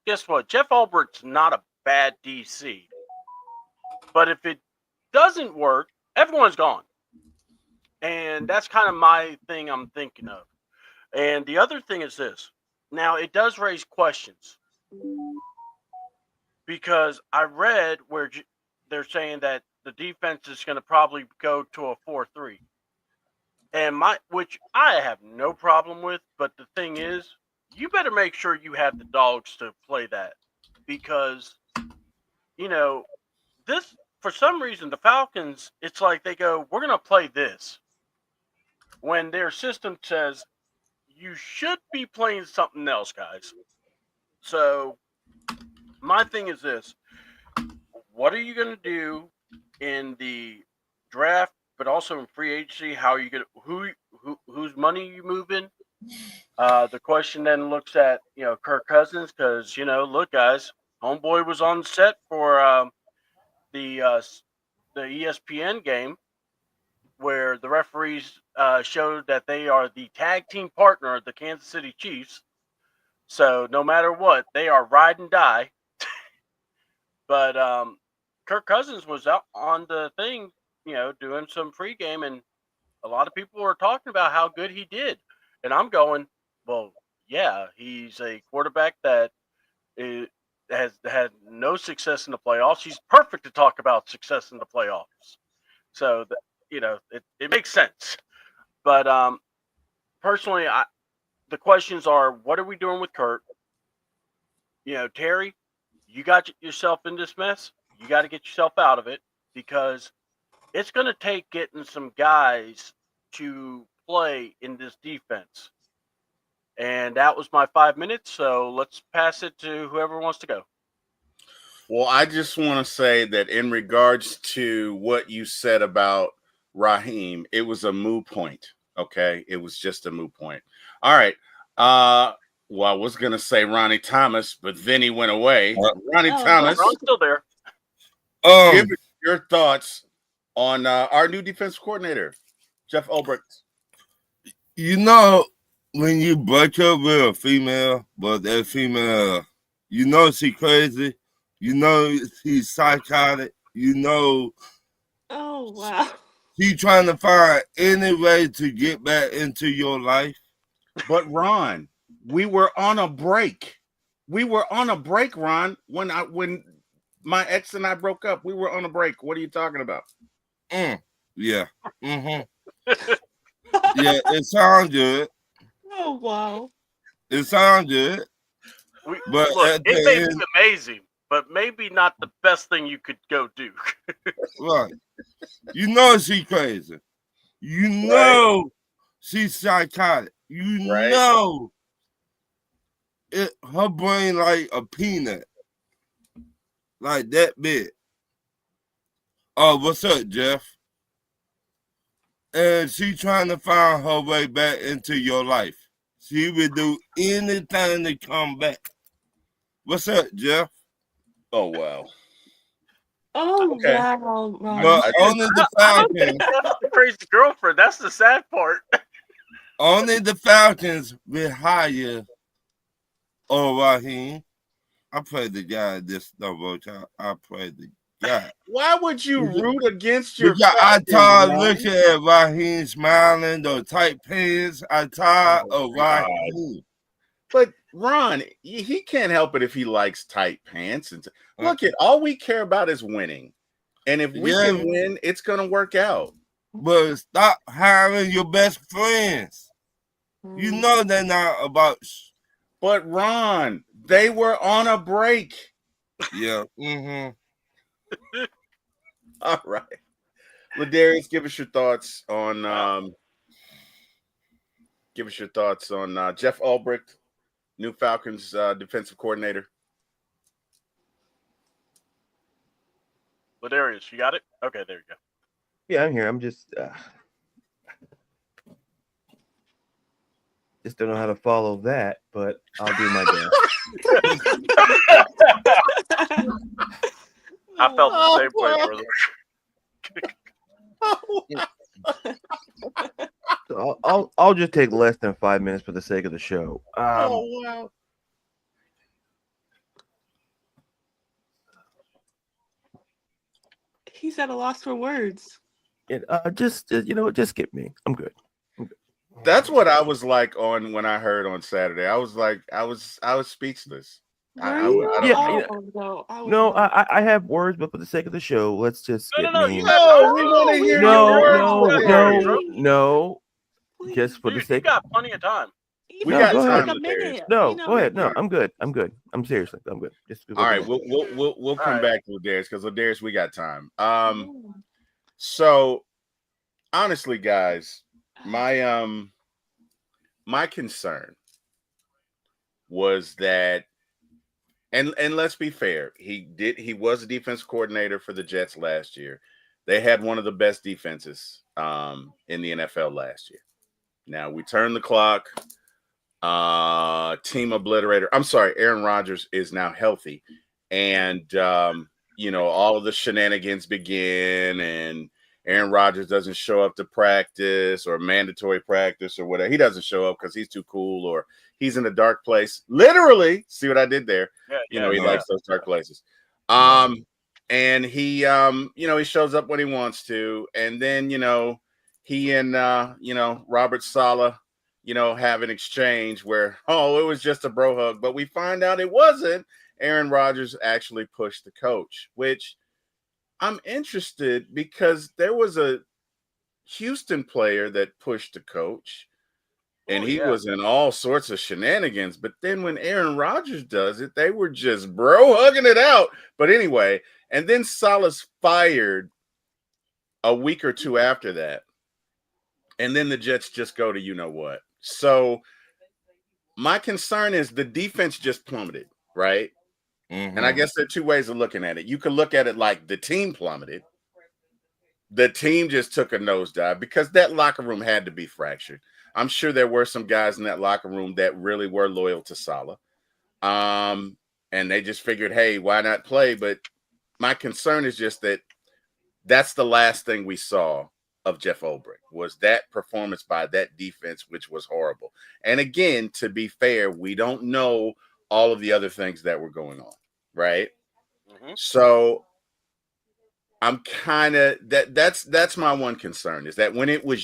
guess what? Jeff Albrecht's not a bad DC. But if it doesn't work, everyone's gone. And that's kind of my thing I'm thinking of. And the other thing is this. Now, it does raise questions because I read where they're saying that the defense is going to probably go to a 4-3. And which I have no problem with, but the thing is, you better make sure you have the dogs to play that because you know, this for some reason the Falcons, it's like they go, we're going to play this when their system says you should be playing something else, guys. So my thing is this: what are you going to do in the draft, but also in free agency? How are you going to whose money are you moving? The question then looks at Kirk Cousins because look, guys, homeboy was on set for the uh, the ESPN game where the referees showed that they are the tag team partner of the Kansas City Chiefs. So no matter what, they are ride and die. But Kirk Cousins was out on the thing, doing some pregame, and a lot of people were talking about how good he did. And I'm going, well, yeah, he's a quarterback that has had no success in the playoffs. He's perfect to talk about success in the playoffs. So, it makes sense. But personally, the questions are, what are we doing with Kurt? Terry, you got yourself in this mess. You got to get yourself out of it because it's going to take getting some guys to play in this defense. And that was my 5 minutes. So let's pass it to whoever wants to go. Well, I just want to say that in regards to what you said about Raheem, it was a moot point. Okay. It was just a moot point. All right. Well, I was going to say Ronnie Thomas, but then he went away. Ronnie Thomas. Ron's still there. Give your thoughts on our new defense coordinator, Jeff Albrecht. When you break up with a female, but that female, she crazy. She's psychotic. Oh, wow. She trying to find any way to get back into your life. But Ron, we were on a break. Ron. When my ex and I broke up, we were on a break. What are you talking about? Yeah. Mm-hmm. Yeah, it sounds good. Oh, wow. It sounds good. But look, it may be amazing, but maybe not the best thing you could go do. Right. She's crazy. She's psychotic. Her brain like a peanut. Like that big. Oh, what's up, Jeff? And she trying to find her way back into your life. She would do anything to come back. What's up, Jeff? Oh, wow. Oh, okay. Wow. But only the Falcons. That's the crazy girlfriend. That's the sad part. Only the Falcons will hire Raheem. I pray the guy this double time. I pray the guy. Why would you root against your I tired looking at Raheem smiling, those tight pants. I tired of Raheem. But Ron, he can't help it if he likes tight pants. And look, all we care about is winning. And if we can win, it's going to work out. But stop hiring your best friends. You know they're not about. But Ron, they were on a break. Yeah. Mm-hmm. All right. Ladarius, give us your thoughts on Jeff Albrecht, new Falcons defensive coordinator. Ladarius, you got it? Okay, there you go. Yeah, I'm here. I'm just don't know how to follow that, but I'll do my best. I felt the same way, brother. So I'll just take less than 5 minutes for the sake of the show. Wow. He's at a loss for words. Just just skip me. I'm good. That's what I was like on when I heard on Saturday. I was like, I was speechless. I Were you? don't Yeah, know. Oh no, I was No, not. I have words, but for the sake of the show, let's just skip No, you me. have No, we no. want to we hear want your No, to words no, for know. Darius. no, Please, no. Just please. for the Dude, you sake. got plenty of time. We Even No, if got go it's ahead. like time a with Darius. minute, No, go ahead. All No, right, I'm good. I'm good. I'm seriously. I'm good. Just all go right. ahead. We'll All come right. back to Darius because Darius, we got time. Yeah. So honestly, guys, my concern was that, and let's be fair, he was a defense coordinator for the Jets last year. They had one of the best defenses in the NFL last year. Now we turn the clock. Team obliterator. I'm sorry, Aaron Rodgers is now healthy, and all of the shenanigans begin, and Aaron Rodgers doesn't show up to practice or mandatory practice or whatever. He doesn't show up because he's too cool or he's in a dark place. Literally, see what I did there? Yeah, He yeah. likes those dark places. And he he shows up when he wants to, and then he and Robert Saleh have an exchange where, it was just a bro hug, but we find out it wasn't. Aaron Rodgers actually pushed the coach, which I'm interested because there was a Houston player that pushed the coach and Oh, he yeah. was in all sorts of shenanigans. But then when Aaron Rodgers does it, they were just bro hugging it out. But anyway, and then Saleh's fired a week or two after that. And then the Jets just go to what. So my concern is the defense just plummeted, right? Mm-hmm. And I guess there are two ways of looking at it. You could look at it like the team plummeted. The team just took a nosedive because that locker room had to be fractured. I'm sure there were some guys in that locker room that really were loyal to Saleh. And they just figured, hey, why not play? But my concern is just that that's the last thing we saw of Jeff Ulbrich, was that performance by that defense, which was horrible. And again, to be fair, we don't know all of the other things that were going on, right? Mm-hmm. So I'm kind of that's my one concern, is that when it was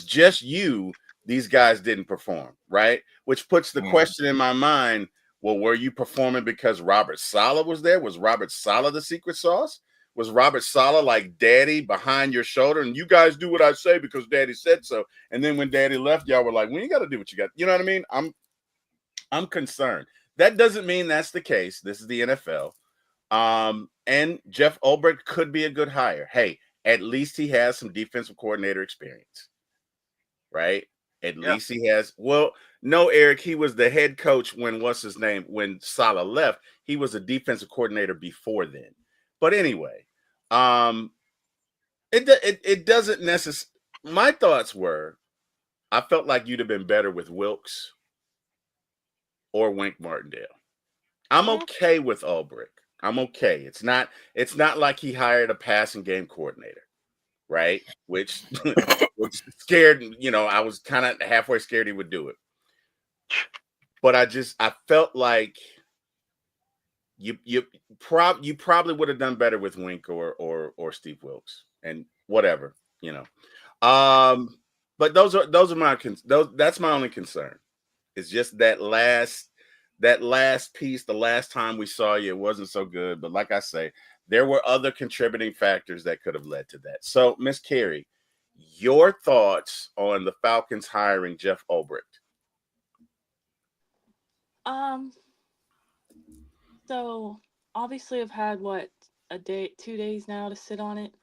just you, these guys didn't perform, right? Which puts the question in my mind, well, were you performing because Robert Saleh was there? Was Robert Saleh the secret sauce? Was Robert Saleh like daddy behind your shoulder and you guys do what I say because daddy said so? And then when daddy left, y'all were like, well, you got to do what you got. You know what I mean? I'm concerned. That doesn't mean that's the case. This is the NFL. And Jeff Ulbrich could be a good hire. Hey, at least he has some defensive coordinator experience, right? At least he has. Well, no, Eric, he was the head coach when when Saleh left. He was a defensive coordinator before then. But anyway, it doesn't necessarily. My thoughts were, I felt like you'd have been better with Wilkes or Wink Martindale. I'm okay with Ulbrich. I'm okay. It's not like he hired a passing game coordinator, right? Which scared, I was kind of halfway scared he would do it. But I felt like you probably would have done better with Wink or Steve Wilkes and whatever, But those are my that's my only concern. It's just that last piece, the last time we saw you, it wasn't so good. But like I say, there were other contributing factors that could have led to that. So, Miss Carey, your thoughts on the Falcons hiring Jeff Ulbrich? So obviously I've had a day, 2 days now to sit on it.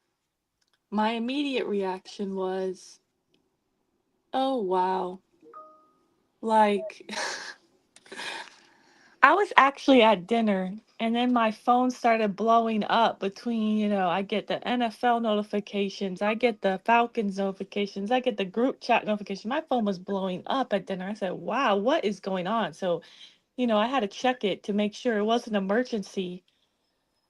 My immediate reaction was, oh wow. Like I was actually at dinner and then my phone started blowing up between, I get the NFL notifications, I get the Falcons notifications, I get the group chat notification. My phone was blowing up at dinner. I said, wow, what is going on? So, I had to check it to make sure it wasn't an emergency.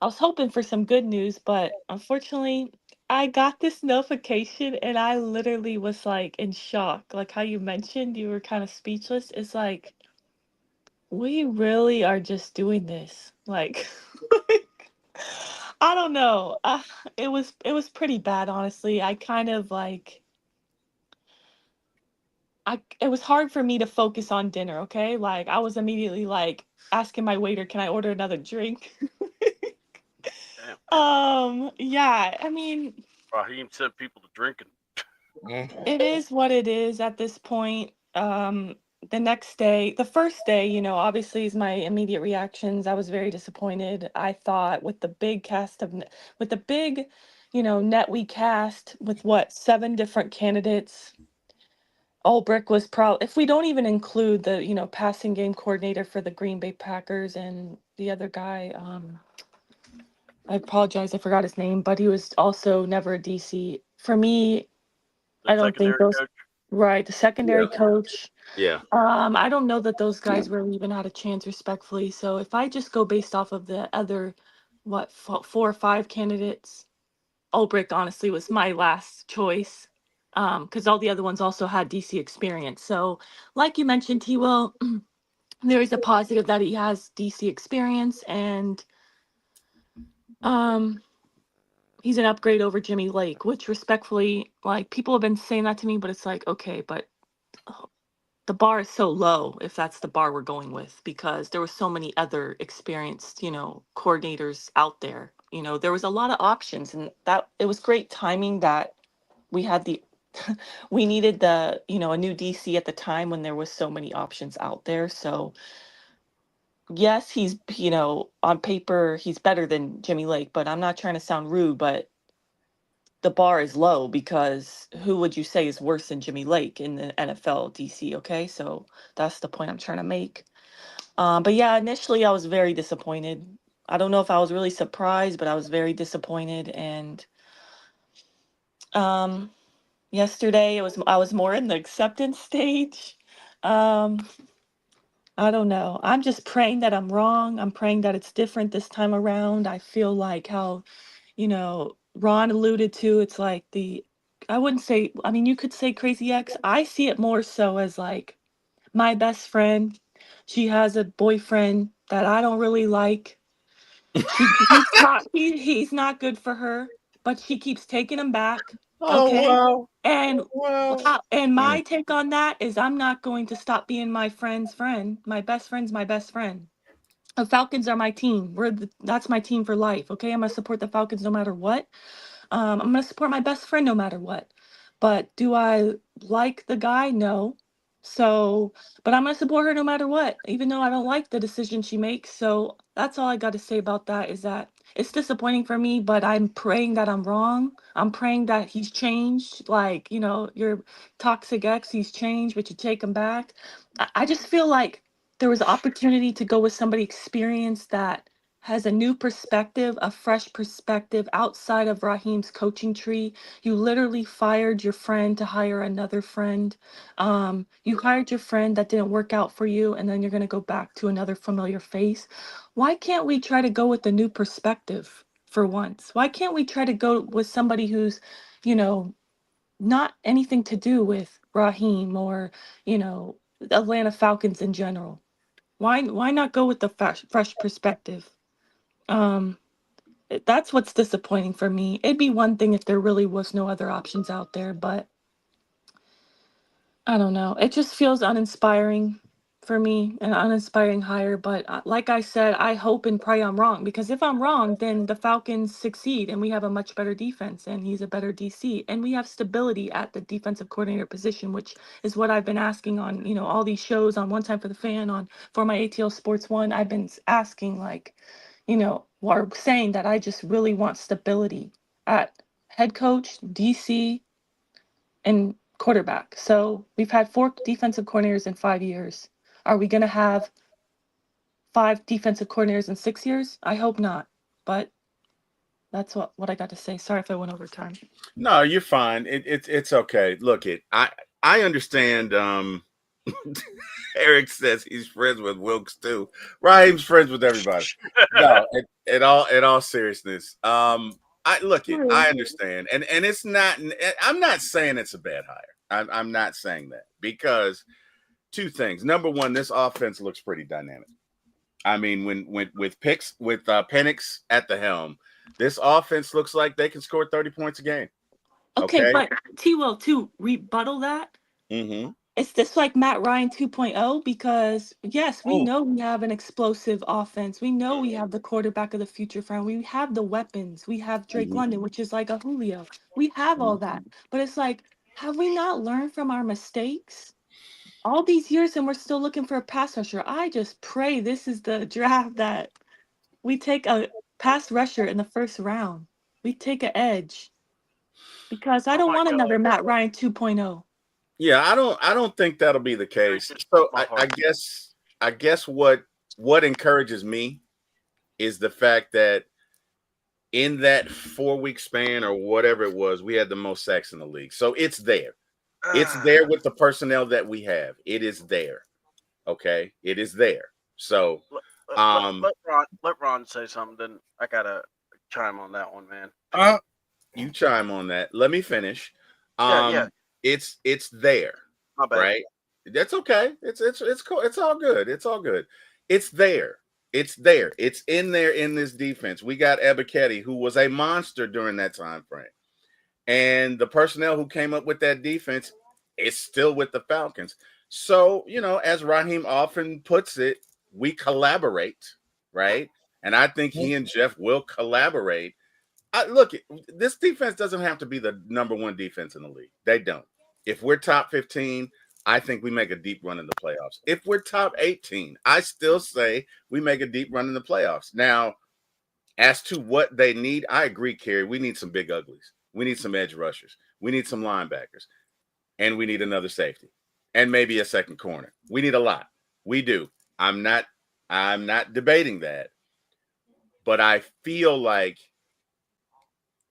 I was hoping for some good news, but unfortunately, I got this notification and I literally was like in shock. Like how you mentioned, you were kind of speechless. It's like, we really are just doing this. Like, I don't know. It was pretty bad, honestly. I kind of like it was hard for me to focus on dinner, okay? Like I was immediately like asking my waiter, "Can I order another drink?" Damn. Yeah, I mean, Raheem sent people to drinking. it is what it is at this point. The next day, the first day, obviously is my immediate reactions. I was very disappointed. I thought with the big cast of, with the big, net we cast with what, 7 different candidates. Ulbrich was probably, if we don't even include the, passing game coordinator for the Green Bay Packers and the other guy, I apologize, I forgot his name, but he was also never a DC. For me, The I don't think secondary those, coach. right, the secondary Yeah. coach. Yeah. I don't know that those guys really even had a chance, respectfully. So if I just go based off of the other, what, 4 or 5 candidates, Ulbrich honestly was my last choice. Because all the other ones also had DC experience. So, like you mentioned, he will. There is a positive that he has DC experience, and um, he's an upgrade over Jimmy Lake. Which, respectfully, like people have been saying that to me, but it's like, okay, but the bar is so low if that's the bar we're going with, because there were so many other experienced coordinators out there. There was a lot of options, and that it was great timing that we had the we needed the a new DC at the time when there was so many options out there. So yes, he's on paper he's better than Jimmy Lake, but I'm not trying to sound rude, but the bar is low, because who would you say is worse than Jimmy Lake in the NFL DC? Okay, so that's the point I'm trying to make. But yeah, initially I was very disappointed. I don't know if I was really surprised, but I was very disappointed. And um, yesterday I was more in the acceptance stage. Um, I don't know. I'm just praying that I'm wrong. I'm praying that it's different this time around. I feel like how Ron alluded to, it's like I wouldn't say, I mean, you could say Crazy Ex. I see it more so as like my best friend. She has a boyfriend that I don't really like. He's not good for her, but she keeps taking him back. Oh Okay. wow. And Wow. my take on that is I'm not going to stop being my friend's friend. My best friend's my best friend. The Falcons are my team. That's my team for life. Okay. I'm gonna support the Falcons no matter what. I'm gonna support my best friend no matter what. But do I like the guy? No. So, but I'm gonna support her no matter what, even though I don't like the decision she makes. So that's all I got to say about that, is that it's disappointing for me, but I'm praying that I'm wrong. I'm praying that he's changed. Like, your toxic ex, he's changed, but you take him back. I just feel like there was opportunity to go with somebody experienced that has a new perspective, a fresh perspective outside of Raheem's coaching tree. You literally fired your friend to hire another friend. You hired your friend that didn't work out for you, and then you're going to go back to another familiar face. Why can't we try to go with a new perspective for once? Why can't we try to go with somebody who's, you know, not anything to do with Raheem or, the Atlanta Falcons in general? Why not go with the fresh perspective? Um, that's what's disappointing for me. It'd be one thing if there really was no other options out there, but I don't know. It just feels uninspiring for me, an uninspiring hire. But like I said, I hope and pray I'm wrong, because if I'm wrong, then the Falcons succeed and we have a much better defense and he's a better DC and we have stability at the defensive coordinator position, which is what I've been asking on, all these shows, on One Time for the Fan, on for my ATL Sports One. I've been asking, like, or saying that I just really want stability at head coach, DC, and quarterback. So we've had 4 defensive coordinators in 5 years. Are we going to have 5 defensive coordinators in 6 years? I hope not. But that's what I got to say. Sorry if I went over time. No, you're fine. It's okay. Look, I understand. Eric says he's friends with Wilkes too. Raheem's friends with everybody. No, in all seriousness. I look it. I understand, and it's not. I'm not saying it's a bad hire. I'm not saying that, because 2 things. Number one, this offense looks pretty dynamic. I mean, when with Penix at the helm, this offense looks like they can score 30 points a game. Okay, Okay. but T-Will, to rebuttal that, Mm-hmm. is this like Matt Ryan 2.0? Because yes, we Oh, know we have an explosive offense. We know we have the quarterback of the future friend. We have the weapons. We have Drake mm-hmm. London, which is like a Julio. We have all that. But it's like, have we not learned from our mistakes? All these years and we're still looking for a pass rusher. I just pray this is the draft that we take a pass rusher in the first round. We take an edge. Because I Oh don't my want god! another Matt Ryan 2.0. Yeah, I don't think that'll be the It case. just So broke my I heart. guess what encourages me is the fact that in that 4-week span or whatever it was, we had the most sacks in the league. So it's there. It's there with the personnel that we have. It is there. Okay. It is there. So Let, um let Ron say something. Then I gotta chime on that one, man. you chime on that. Let me finish. Yeah. It's there, My bad. right? That's okay. It's cool. It's all good. It's all good. It's there. It's there. It's in there in this defense. We got Ebiketie, who was a monster during that time frame. And the personnel who came up with that defense is still with the Falcons. So, as Raheem often puts it, we collaborate, right? And I think he and Jeff will collaborate. Look, this defense doesn't have to be the number one defense in the league. They don't. If we're top 15, I think we make a deep run in the playoffs. If we're top 18, I still say we make a deep run in the playoffs. Now, as to what they need, I agree, Kerry. We need some big uglies. We need some edge rushers. We need some linebackers. And we need another safety. And maybe a second corner. We need a lot. We do. I'm not debating that. But I feel like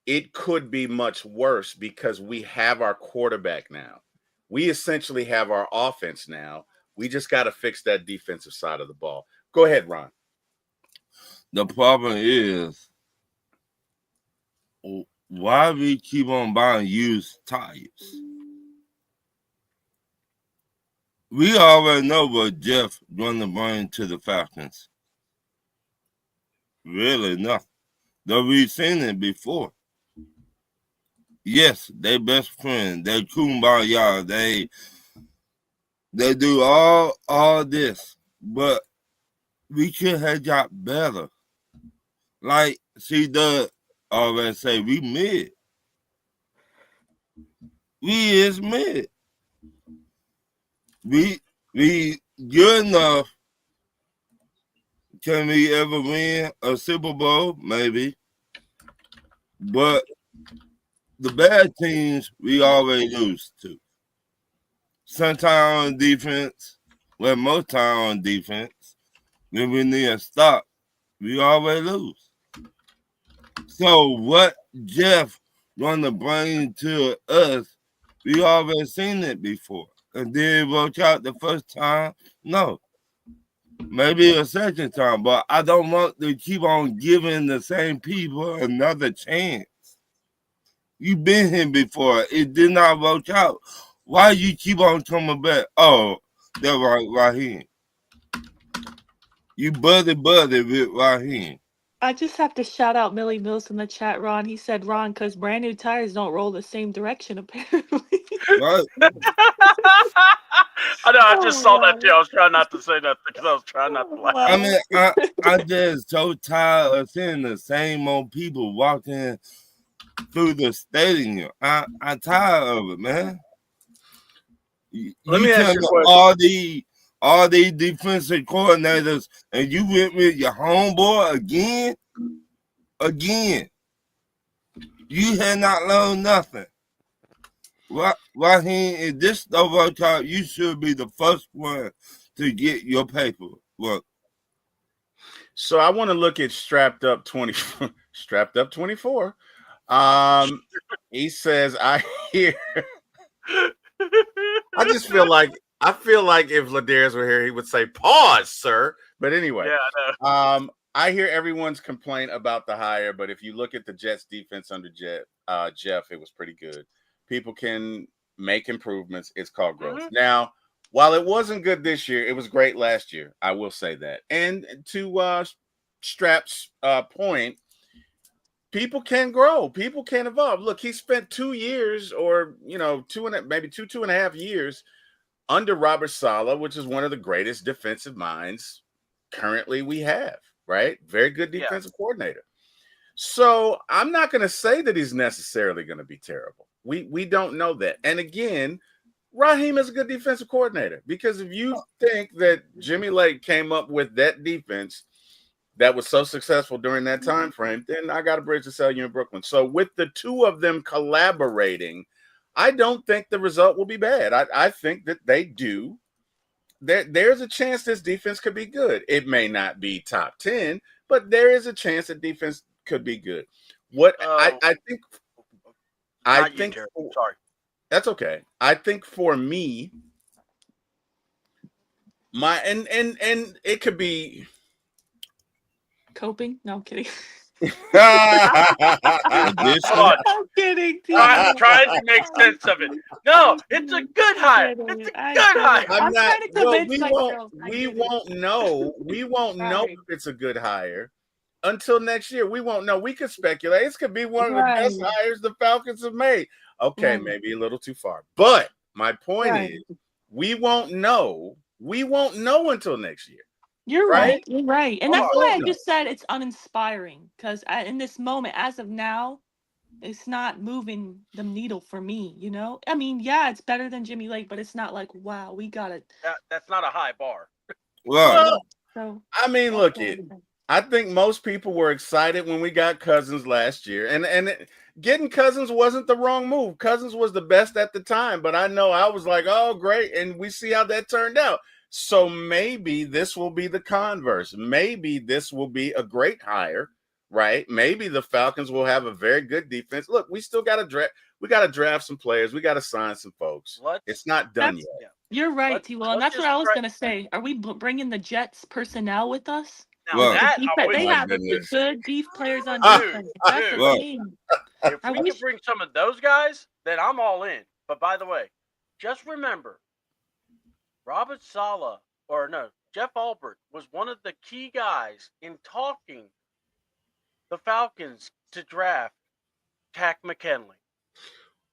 it could be much worse because we have our quarterback now. We essentially have our offense now. We just got to fix that defensive side of the ball. Go ahead, Ron. The problem is why we keep on buying used tires. We already know what Jeff going to bring to the Falcons. Really nothing. Though we've seen it before. Yes, they best friend. They kumbaya. They do all this, but we could have got better. Like C-Dub already say, we mid. We is mid. We good enough. Can we ever win a Super Bowl? Maybe. But the bad teams we always lose to. Sometimes on defense, well, most time on defense, when we need a stop, we always lose. So what Jeff gonna bring to us, we already seen it before. And did it work out the first time? No. Maybe a second time, but I don't want to keep on giving the same people another chance. You've been here before. It did not work out. Why you keep on coming back? Oh, that's right, Raheem. You buddy with Raheem. I just have to shout out Millie Mills in the chat, Ron. He said, Ron, because brand new tires don't roll the same direction, apparently. Right? I know. I just saw that too. Oh, I was trying not to say nothing because I was trying not to laugh. I mean, I just so tired of seeing the same old people walking through the stadium. I'm tired of it, man. Let me ask you a question. all these defensive coordinators, and you went with your homeboy again. You had not learned nothing. Raheem, if this don't work out, you should be the first one to get your paperwork. So I want to look at strapped up 24. He says, I hear. I just feel like if Ladarius were here, he would say, "Pause, sir." But anyway, Yeah, I know. I hear everyone's complaint about the hire, but if you look at the Jets' defense under Jeff, it was pretty good. People can make improvements. It's called growth. Mhm. Now, while it wasn't good this year, it was great last year. I will say that. And to Strap's point, people can grow, people can evolve. Look, he spent 2 years, or maybe two and a half years under Robert Saleh, which is one of the greatest defensive minds currently we have, right? Very good defensive coordinator. So I'm not going to say that he's necessarily going to be terrible. We don't know that. And again, Raheem is a good defensive coordinator, because if you think that Jimmy Lake came up with that defense that was so successful during that time frame, then I got a bridge to sell you in Brooklyn. So with the two of them collaborating, I don't think the result will be bad. I think that they do. There's a chance this defense could be good. It may not be top 10, but there is a chance that defense could be good. I think sorry. That's okay. I think for me, and it could be Coping? No, I'm kidding. Addition. I'm kidding. I'm trying to make sense of it. No, it's a good hire. It's a good hire. I'm trying to convince myself. We won't know. We won't know Right. if it's a good hire until next year. We won't know. We could speculate. This could be one of the best hires the Falcons have made. Okay, maybe a little too far. But my point is, we won't know. We won't know until next year. You're Right? right. You're right. And that's why I just said it's uninspiring, because in this moment, as of now, it's not moving the needle for me, you know? I mean, yeah, it's better than Jimmy Lake, but it's not like, wow, we got it. That's not a high bar. Well, So I mean, look, I think most people were excited when we got Cousins last year. And getting Cousins wasn't the wrong move. Cousins was the best at the time. But I know I was like, oh, great. And we see how that turned out. So maybe this will be the converse. Maybe this will be a great hire, right? Maybe the Falcons will have a very good defense. Look, we still got to draft. We got to draft some players. We got to sign some folks. It's not done yet. You're right, T-Will. And that's what I was going to say. Are we bringing the Jets personnel with us? Now Well, that They have goodness. good beef players on Dude, defense. That's the Well, thing. if I we wish- can bring some of those guys, then I'm all in. But by the way, just remember, Jeff Albert was one of the key guys in talking the Falcons to draft Tack McKinley.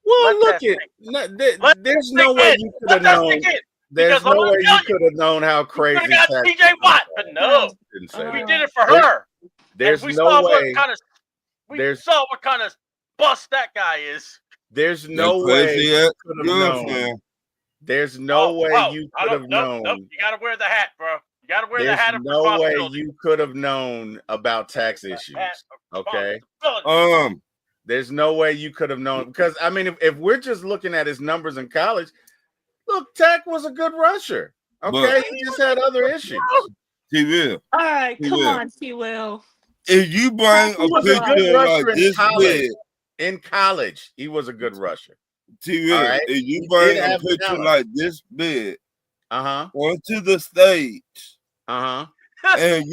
Well, Let look Let there's that no sink way in. you could Let have that known. sink in. There's Because I'm no gonna way you tell you, could have known how We crazy could have got Tack TJ Watt, but no, didn't say we that. did it for her. There's and we no saw way. saw what kind of bust that guy is. There's no way you could have known. girlfriend. There's no way you could have known. Nope. You gotta wear the hat, bro. You gotta wear the There's hat of no way responsibility. you could have known about tax issues. Hat of Okay. responsibility. There's no way you could have known, because I mean, if we're just looking at his numbers in college, look, Tack was a good rusher. Okay, But- he just had other issues. T-Will. All right, come T-Will. on, T-Will. If you bring He a was a good picture rusher like in this college. big, In college, he was a good rusher. T-Will, All right. if you He bring did a have picture talent. like this big Uh-huh. onto the stage, Uh-huh. and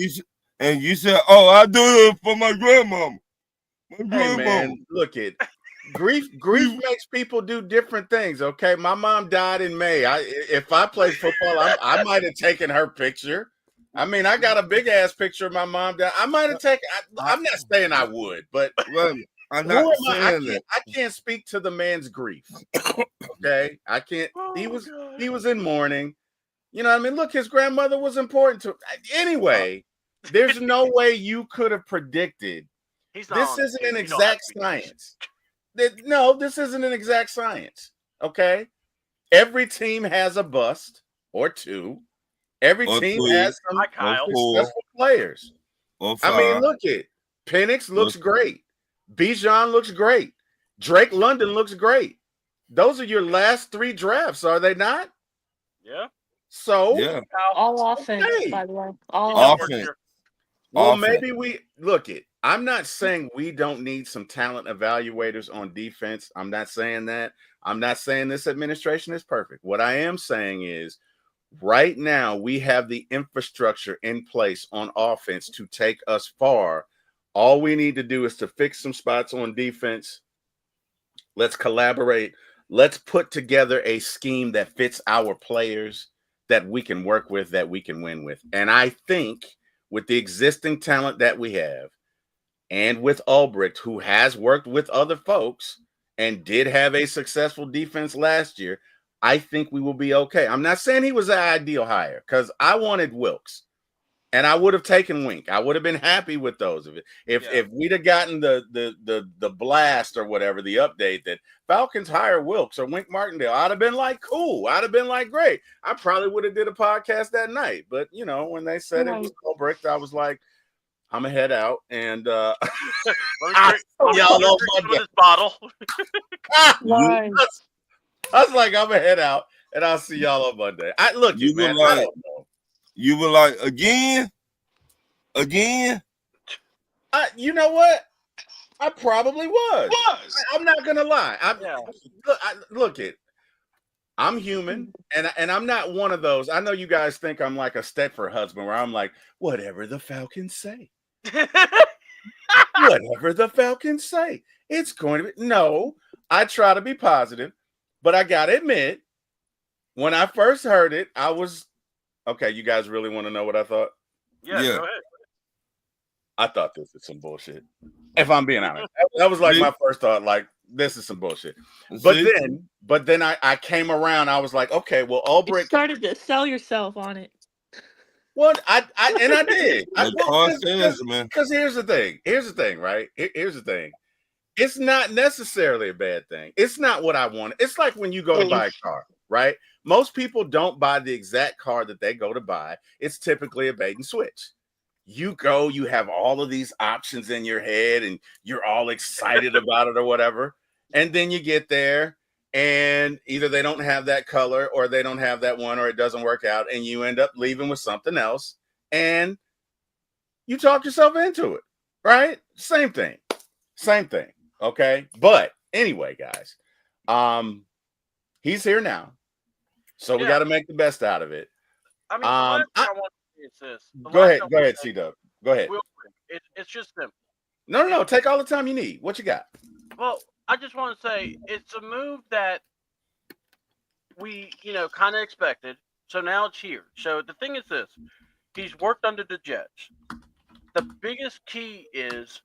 you say, "Oh, I do it for my grandmama." My Hey grandmama. man, look it. Grief makes people do different things. Okay, my mom died in May. If I played football, I might have taken her picture. I mean, I got a big ass picture of my mom. I might have taken. I'm not saying I would, but Well, I'm who not am I? saying that. I can't speak to the man's grief. Okay, I can't. He was in mourning. You know what I mean? Look, his grandmother was important to. Anyway, there's no way you could have predicted. He's not This on the isn't team. an You don't have exact to be. science. No, this isn't an exact science. Okay, every team has a bust or two. Every Or team three. has some Hi, Kyle. successful players. Or I mean, five. look at Penix looks great. Bijan looks great. Drake London looks great. Those are your last three drafts, are they not? Yeah. So, Yeah, All offense, Hey. by the way. You All know, Offense. we're- well, offense. maybe we look it. I'm not saying we don't need some talent evaluators on defense. I'm not saying that. I'm not saying this administration is perfect. What I am saying is right now we have the infrastructure in place on offense to take us far. All we need to do is to fix some spots on defense. Let's collaborate. Let's put together a scheme that fits our players. that we can work with, that we can win with. And I think with the existing talent that we have, and with Albrecht, who has worked with other folks and did have a successful defense last year, I think we will be okay. I'm not saying he was an ideal hire, because I wanted Wilkes. And I would have taken Wink. I would have been happy with those. If we'd have gotten the blast or whatever, the update that Falcons hire Wilkes or Wink Martindale, I'd have been like, cool. I'd have been like, great. I probably would have did a podcast that night. But, you know, when they said it was Albrecht, I was like, I'm going to head out. And Let me drink this bottle. Right. I was like, I'm going to head out, and I'll see y'all on Monday. Look, You man, were I like- don't know. You were like, again? You know what? I probably was. I'm not gonna lie. Look it. I'm human, and I'm not one of those. I know you guys think I'm like a Stepford husband, where I'm like, whatever the Falcons say, whatever the Falcons say, it's going to be. No, I try to be positive, but I gotta admit, when I first heard it, I was okay. You guys really want to know what I thought? Yeah, go ahead. I thought this was some bullshit. If I'm being honest, that was like my first thought. Like, this is some bullshit. But then I came around. I was like, okay, well, You Albrecht started to sell yourself on it. Well, I did. Man. Because here's the thing, right? Here's the thing. It's not necessarily a bad thing. It's not what I want. It's like when you go to buy a car, right? Most people don't buy the exact car that they go to buy. It's typically a bait and switch. You go, you have all of these options in your head, and you're all excited about it or whatever. And then you get there, and either they don't have that color, or they don't have that one, or it doesn't work out, and you end up leaving with something else, and you talk yourself into it, right? Same thing. Okay. But anyway, guys, he's here now, so we got to make the best out of it. I mean, the last thing I want to say is this. Go ahead, C-Dub. Go ahead. It's just simple. No. Take all the time you need. What you got? Well, I just want to say it's a move that we, kind of expected. So now it's here. So the thing is this. He's worked under the Jets. The biggest key is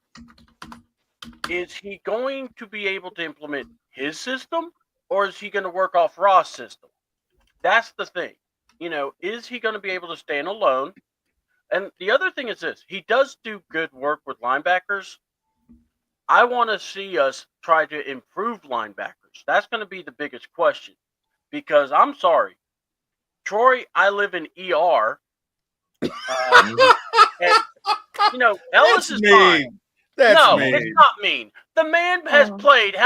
he going to be able to implement his system, or is he going to work off Ross' system? That's the thing. Is he going to be able to stand alone? And the other thing is this. He does do good work with linebackers. I want to see us try to improve linebackers. That's going to be the biggest question. Because I'm sorry, Troy, I live in ER. And, Ellis is fine. That's mean. It's not mean. The man has played.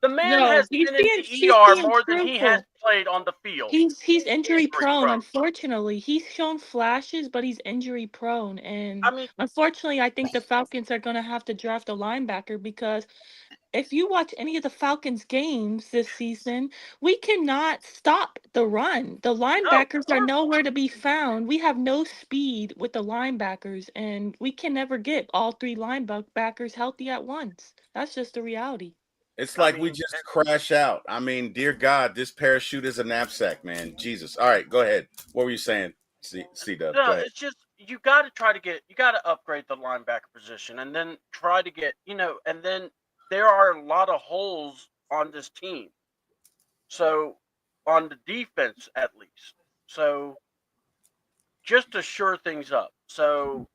The man has been in the ER more than he has played on the field. He's injury prone. Unfortunately, he's shown flashes, but he's injury prone. And unfortunately, I think the Falcons are going to have to draft a linebacker, because if you watch any of the Falcons games this season, we cannot stop the run. The linebackers are nowhere to be found. We have no speed with the linebackers, and we can never get all three linebackers healthy at once. That's just the reality. It's like we just crash out. I mean, dear God, this parachute is a knapsack, man. Jesus. All right, go ahead. What were you saying, C-Dub? No, it's just you got to upgrade the linebacker position, and then try to get, and then there are a lot of holes on this team. So, on the defense at least. So, just to shore things up. So,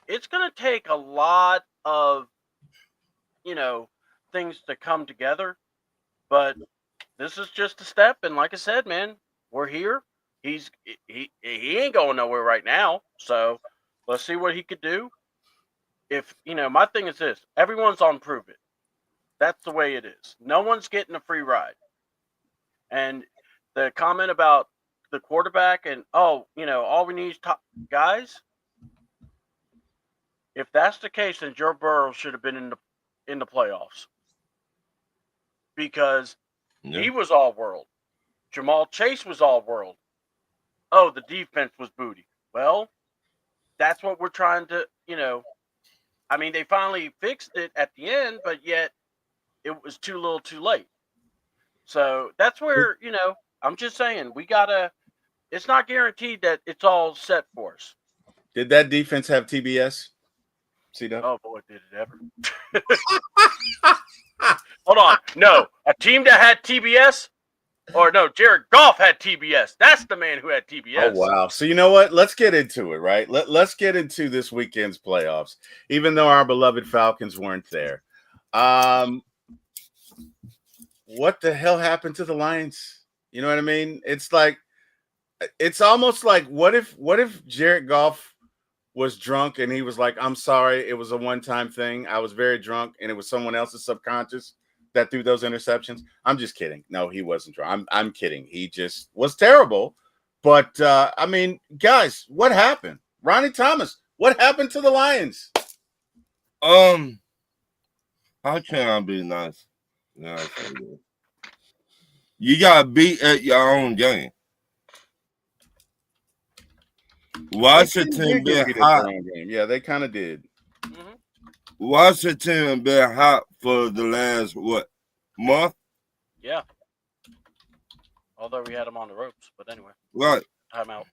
it's going to take a lot of, things to come together, but this is just a step. And like I said, man, we're here. He ain't going nowhere right now. So let's see what he could do. If my thing is this: everyone's on prove it. That's the way it is. No one's getting a free ride. And the comment about the quarterback and all we need is top guys. If that's the case, then Joe Burrow should have been in the playoffs. Because he was all world. Jamal Chase was all world. Oh, the defense was booty. Well, that's what we're trying to, they finally fixed it at the end, but yet it was too little too late. So that's where, I'm just saying, we got to, it's not guaranteed that it's all set for us. Did that defense have TBS? See that? Oh boy, did it ever! Hold on, no, a team that had TBS, or no, Jared Goff had TBS. That's the man who had TBS. Oh wow! So you know what? Let's get into it, right? Let's get into this weekend's playoffs, even though our beloved Falcons weren't there. What the hell happened to the Lions? You know what I mean? It's almost like what if Jared Goff was drunk and he was like, "I'm sorry, it was a one-time thing. I was very drunk, and it was someone else's subconscious that threw those interceptions." I'm just kidding. No, he wasn't drunk. I'm kidding. He just was terrible. But I mean, guys, what happened? Ronnie Thomas, what happened to the Lions? How can I be nice? Yeah, you got beat at your own game. Washington been hot. Yeah, they kind of did. Mhm. Washington been hot for the last month? Yeah. Although we had them on the ropes, but anyway. Right. Time out.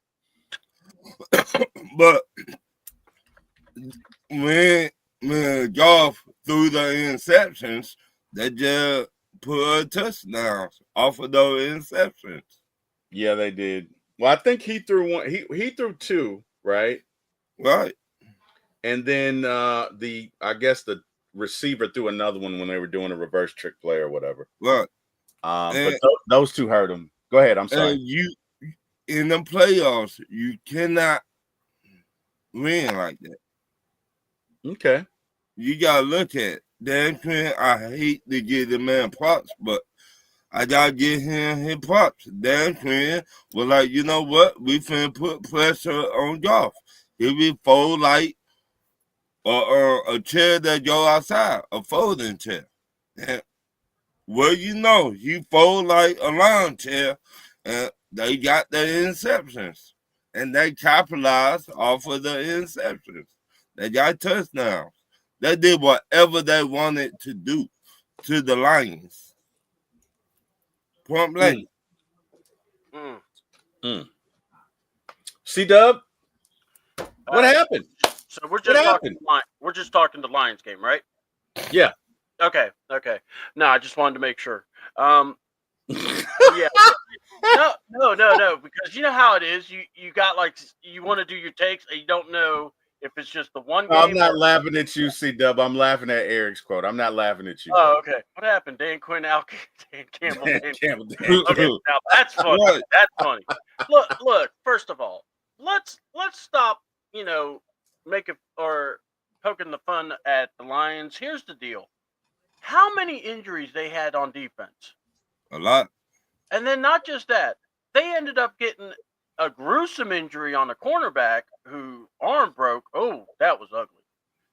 But when Goff threw the interceptions, they just put touchdowns off of those interceptions. Yeah, they did. Well, I think he threw one. He threw two, right? Right. And then I guess the receiver threw another one when they were doing a reverse trick play or whatever. Right. But those two hurt him. Go ahead. I'm sorry. And you in the playoffs, you cannot win like that. Okay. You gotta look at Dan Quinn. I hate to give the man props, but I gotta give him his props. Dan Quinn was like, you know what? We finna put pressure on Goff. He will fold like a chair that go outside, a folding chair. And well, you know, he fold like a lawn chair, and they got the interceptions, and they capitalized off of the interceptions. They got touchdowns. They did whatever they wanted to do to the Lions. Point blank. C-Dub, what happened? So we're just talking the Lions game, right? Yeah. Okay. No, I just wanted to make sure. Yeah. No, because you know how it is. You got you want to do your takes and you don't know if it's just the one game. I'm not laughing at you, C-Dub. I'm laughing at Eric's quote. I'm not laughing at you. Oh, okay. What happened? Dan Quinn, Dan Campbell. Campbell. Okay, now that's funny. Right. That's funny. Look. First of all, let's stop. Making or poking the fun at the Lions. Here's the deal: how many injuries they had on defense? A lot. And then not just that, they ended up getting a gruesome injury on a cornerback who arm broke. Oh, that was ugly.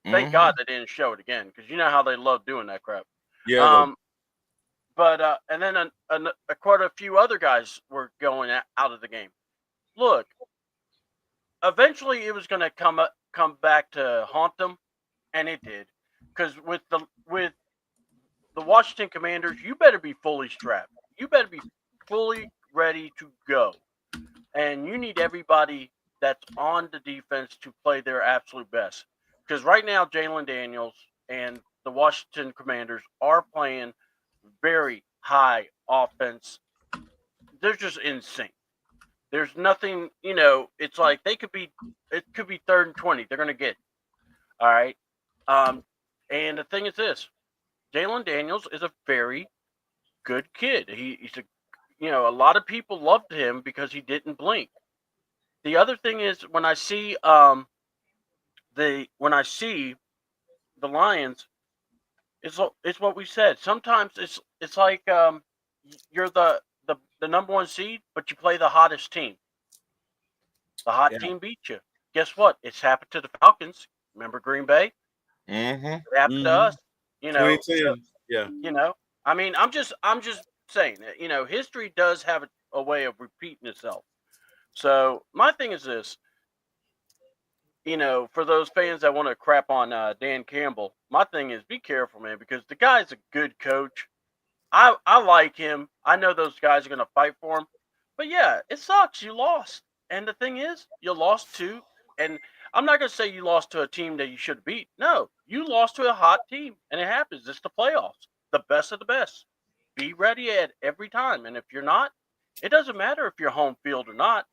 Thank God they didn't show it again because you know how they love doing that crap. Yeah. But and then quite a few other guys were going out of the game. Look, eventually it was going to come back to haunt them, and it did. Because with the Washington Commanders, you better be fully strapped. You better be fully ready to go. And you need everybody that's on the defense to play their absolute best. Because right now, Jalen Daniels and the Washington Commanders are playing very high offense. They're just in sync. There's nothing, it's like it could be 3rd and 20. They're going to get it. All right. And the thing is this, Jalen Daniels is a very good kid. He's a lot of people loved him because he didn't blink. The other thing is when I see the Lions, it's what we said. Sometimes it's like you're the number one seed, but you play the hottest team. The hot team beat you. Guess what? It's happened to the Falcons. Remember Green Bay? It happened to us. 2010. Yeah. I mean, I'm just saying that, history does have a way of repeating itself. So my thing is this, for those fans that want to crap on Dan Campbell, my thing is be careful, man, because the guy's a good coach. I like him. I know those guys are going to fight for him, But yeah, it sucks. You lost. And the thing is, you lost to, and I'm not going to say you lost to a team that you should beat. No, you lost to a hot team. And it happens. It's the playoffs. The best of the best. Be ready at every time. And if you're not, it doesn't matter if you're home field or not.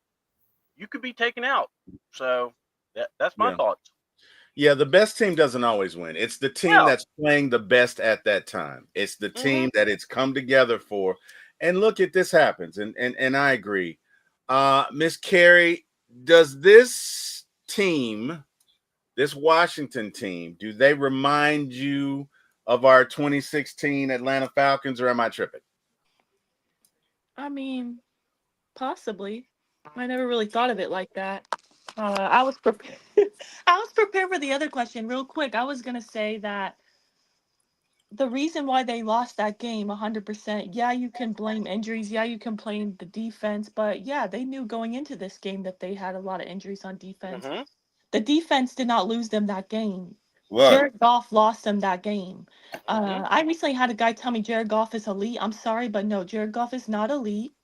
You could be taken out. So that's my Yeah. thoughts. Yeah, the best team doesn't always win. It's the team Yeah. that's playing the best at that time. It's the team that it's come together for. And look at this happens. And I agree. Miss Carey, does this team, this Washington team, do they remind you of our 2016 Atlanta Falcons, or am I tripping? I mean, possibly. I never really thought of it like that. I was prepared. I was prepared for the other question. Real quick, I was gonna say that the reason why they lost that game 100%. Yeah, you can blame injuries. Yeah, you can blame the defense. But yeah, they knew going into this game that they had a lot of injuries on defense. Mm-hmm. The defense did not lose them that game. What? Jared Goff lost them that game. Mhm. I recently had a guy tell me Jared Goff is elite. I'm sorry, but no, Jared Goff is not elite.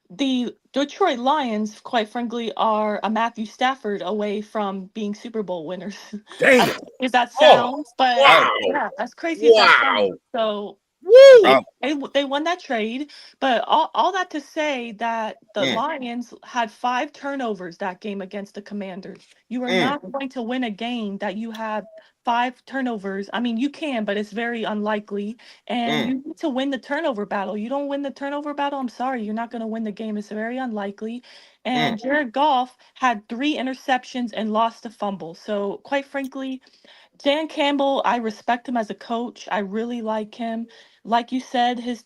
The Detroit Lions, quite frankly, are a Matthew Stafford away from being Super Bowl winners. Damn. As crazy as that Oh, sounds, but wow. yeah, as crazy as that Wow. sounds. So Woo! they won that trade, but all that to say that the Lions had 5 turnovers that game against the Commanders. You are not going to win a game that you have 5 turnovers. I mean, you can, but it's very unlikely. And you need to win the turnover battle. You don't win the turnover battle, I'm sorry, you're not going to win the game. It's very unlikely. And Jared Goff had 3 interceptions and lost a fumble. So, quite frankly, Dan Campbell, I respect him as a coach. I really like him. Like you said, his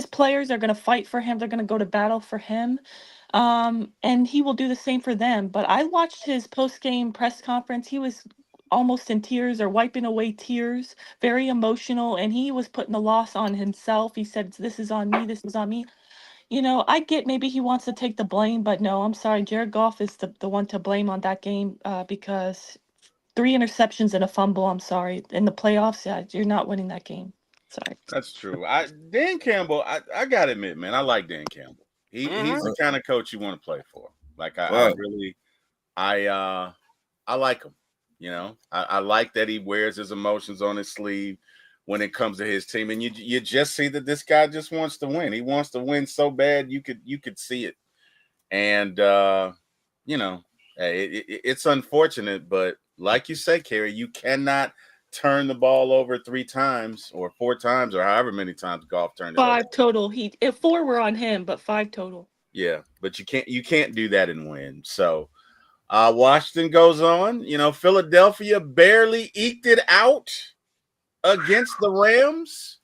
players are going to fight for him. They're going to go to battle for him. And he will do the same for them. But I watched his post-game press conference. He was almost in tears or wiping away tears, very emotional, and he was putting the loss on himself. He said, "This is on me. This is on me." You know, I get maybe he wants to take the blame, but no, I'm sorry. Jared Goff is the one to blame on that game because 3 interceptions and a fumble, I'm sorry. In the playoffs, yeah, you're not winning that game. Sorry. That's true. Dan Campbell, I gotta admit, man, I like Dan Campbell. He's the kind of coach you want to play for. Like I really I like him. You know, I like that he wears his emotions on his sleeve when it comes to his team. And you just see that this guy just wants to win. He wants to win so bad you could see it. And you know, it's unfortunate, but like you say, Carrie, you cannot turn the ball over 3 times or 4 times or however many times Goff turned it over. 5 total. If 4 were on him, but 5 total. Yeah, but you can't do that and win. So Washington goes on. You know, Philadelphia barely eked it out against the Rams.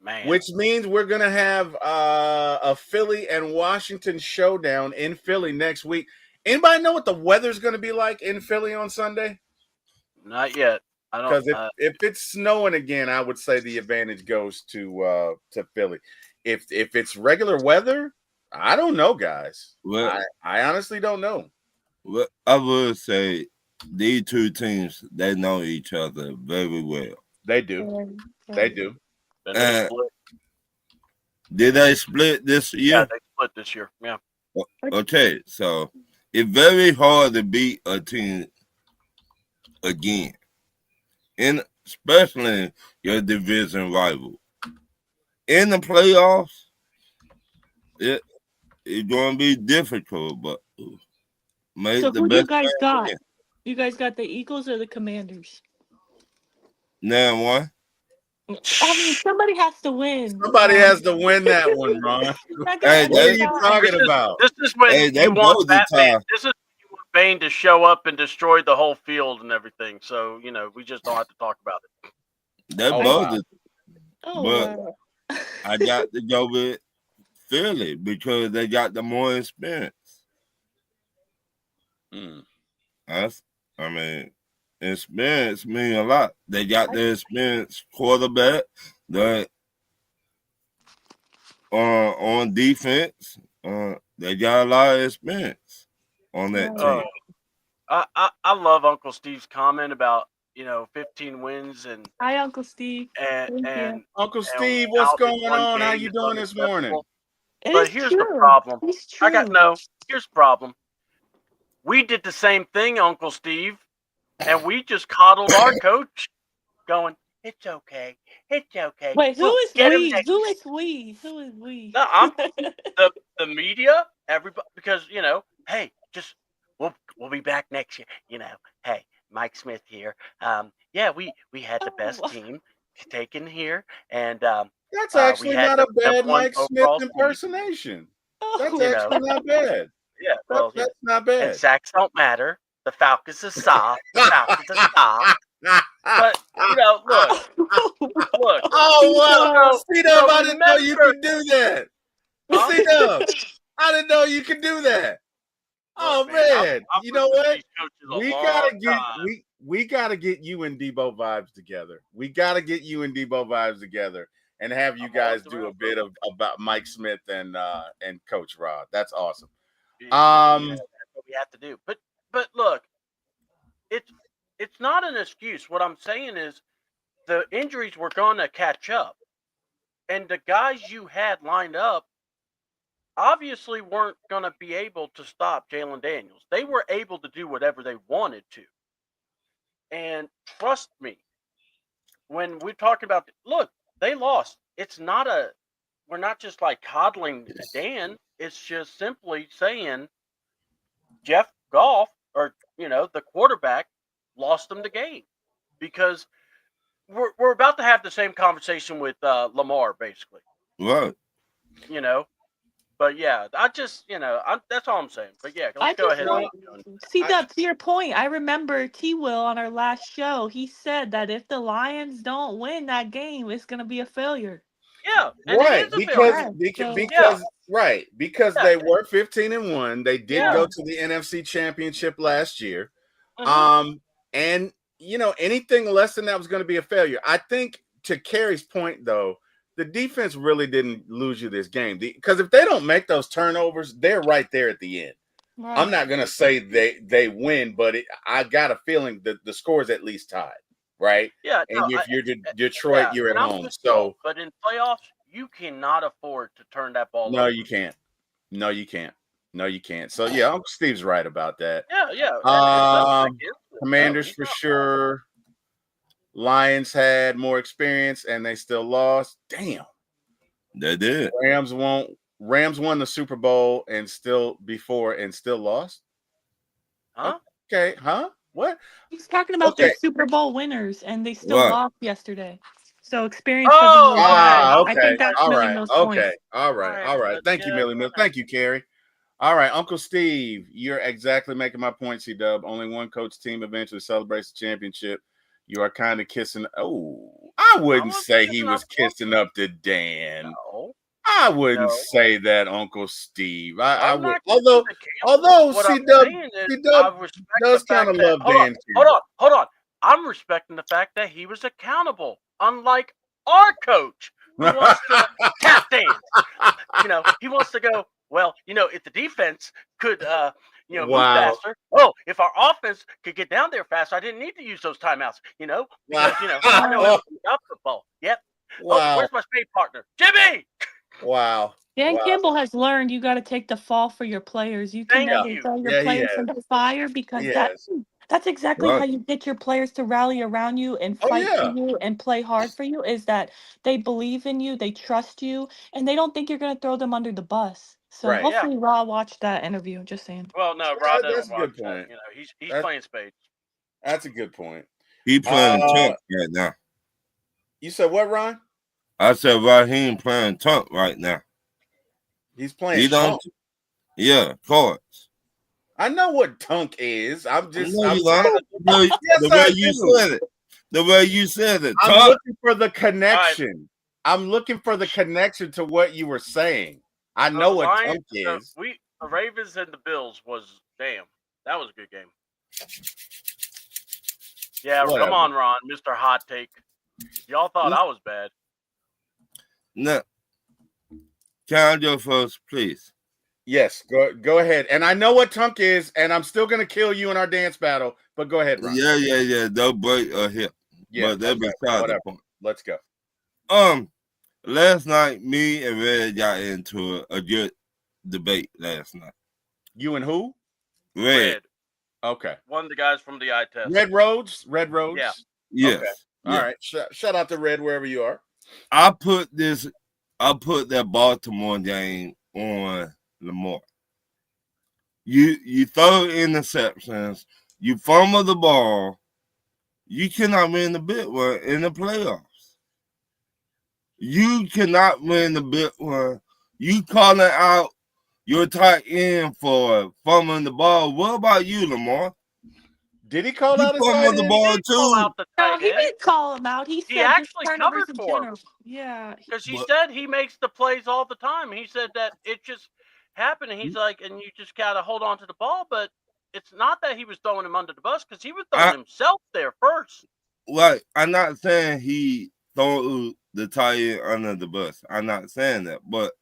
Man. Which means we're going to have a Philly and Washington showdown in Philly next week. Anybody know what the weather's going to be like in Philly on Sunday? Not yet. I don't. Because if it's snowing again, I would say the advantage goes to Philly. If it's regular weather, I don't know, guys. Well, I honestly don't know. Well, I would say these two teams, they know each other very well. They do. They do. Then they split. Did they split this year? Yeah, they split this year. Yeah. Okay, so it's very hard to beat a team again, and especially your division rival. In the playoffs, it's going to be difficult, but make So the who best. you guys got? You guys got the Eagles or the Commanders? Now one. I mean, somebody has to win. Somebody has to win that one, Ron. Hey, what are you talking about? This is when they you want both the Batman. time. This is when you want Bane to show up and destroy the whole field and everything. So we just don't have to talk about it. They both. Wow. But I got to go with Philly because they got the more experience. I mean, experience mean a lot. They got the experienced quarterback that on defense. They got a lot of experience on that team. I love Uncle Steve's comment about 15 wins and Hi, Uncle Steve. and Thank you. and Uncle and Steve, what's out in going one on? How game you is doing this morning? unacceptable. It But is here's the true. problem. It's true. Here's the problem. We did the same thing, Uncle Steve, and we just coddled our coach, going, "It's okay, it's okay. Wait, who We'll is get him we? next." Who is we? Who is we? No, I'm the media, everybody, because hey, just we'll be back next year. Hey, Mike Smith here. Yeah, we had the best team taken here, and That's we actually had not a the bad number one Mike Smith overall seed. impersonation. That's Oh, You know. actually not bad. Yeah, well, yeah. That's not And bad. sacks don't matter. The Falcons are soft. The Falcons are soft. But look. Oh wow, So, C-Dub, I didn't know you remember, could do that. huh? C-Dub, I didn't know you could do that. Oh Look, man, I've you know listened to what? these coaches a We long gotta get time. we gotta get you and Debo vibes together. We gotta get you and Debo vibes together and have you I'm guys always do a around, bit of about Mike Smith and Coach Rod. That's awesome. Yeah, that's what we have to do. But look, it's not an excuse. What I'm saying is the injuries were going to catch up, and the guys you had lined up obviously weren't going to be able to stop Jalen Daniels. They were able to do whatever they wanted to. And trust me, when we're talking about, look, they lost. We're not just like coddling Dan. It's just simply saying Jeff Goff, or, the quarterback, lost them the game. Because we're about to have the same conversation with Lamar, basically. Right. But yeah, that's all I'm saying. But yeah, let's go ahead. See, Dub, to your point, I remember T. Will on our last show. He said that if the Lions don't win that game, it's going to be a failure. Yeah, and right, it is a failure. because they were 15-1. They did go to the NFC Championship last year. And anything less than that was going to be a failure. I think, to Kerry's point, though, the defense really didn't lose you this game, because if they don't make those turnovers, they're right there at the end. Right. I'm not going to say they win, but I got a feeling that the score is at least tied, right? Yeah. And if you're Detroit, you're at home. So, but in playoffs, you cannot afford to turn that ball over. No, you can't. So yeah, Uncle Steve's right about that. Yeah. Commanders for sure. Lions had more experience and they still lost. Damn. They did. Rams won the Super Bowl and still lost. Huh? Okay. Huh? What? He's talking about their Super Bowl winners and they still lost yesterday. So experience doesn't really matter. Okay. I think that's all Millie right. Mill's Okay. point. All right. Thank you, Millie Mill. Thank you, Carrie. All right, Uncle Steve, you're exactly making my point, C-Dub. Only one coach team eventually celebrates the championship. You are kind of kissing. Oh, I wouldn't say he was kissing up to Dan. No. I wouldn't say that, Uncle Steve. I would. Although C-Dub does kind of love Dan. Hold on. I'm respecting the fact that he was accountable, unlike our coach, who wants to tap dance. He wants to go, well, if the defense could, move faster. Oh, if our offense could get down there faster, I didn't need to use those timeouts. Because I know about football. Yep. Wow. Oh, where's my spade partner, Jimmy? Wow. Dan Campbell has learned you got to take the fall for your players. You can never throw your players in the fire, because that's exactly how you get your players to rally around you and fight for you and play hard for you, is that they believe in you, they trust you, and they don't think you're going to throw them under the bus. So hopefully Raw watched that interview. Just saying. Well, no, Raw doesn't watch that. He's playing spades. That's a good point. He playing Tunk right now. You said what, Ron? I said Raheem playing Tunk right now. He's playing Tunk? Yeah, cards. I know what Tunk is. The way you said it. I'm looking for the connection. Right. I'm looking for the connection to what you were saying. I know what Tunk is. The Ravens and the Bills that was a good game. Yeah, whatever. Come on, Ron, Mr. Hot Take. Y'all thought I was bad. No. Can I go first, please? Yes, go ahead. And I know what tunk is, and I'm still gonna kill you in our dance battle. But go ahead, Ron. Yeah. They'll break a hip. Yeah, But that's beside the point. Let's go. Last night, me and Red got into a good debate last night. You and who? Red. Okay. One of the guys from the eye test. Red Roads. Yeah. Yes. Okay. All right. Shout out to Red wherever you are. I put that Baltimore game on Lamar. You throw interceptions, you fumble the ball, you cannot win the big one in the playoffs. You cannot win the big one. You calling out your tight end for fumbling the ball. What about you, Lamar? Did he call You out his fumbled the ball Call too. out the No, tight he end. didn't call him out. He said actually just turnovers covered in for him. general. Yeah. Because he But- said he makes the plays all the time. He said that it just happened, and he's like, and you just gotta hold on to the ball. But it's not that he was throwing him under the bus, because he was throwing himself there first. Right. I'm not saying he threw the tight end under the bus. I'm not saying that. But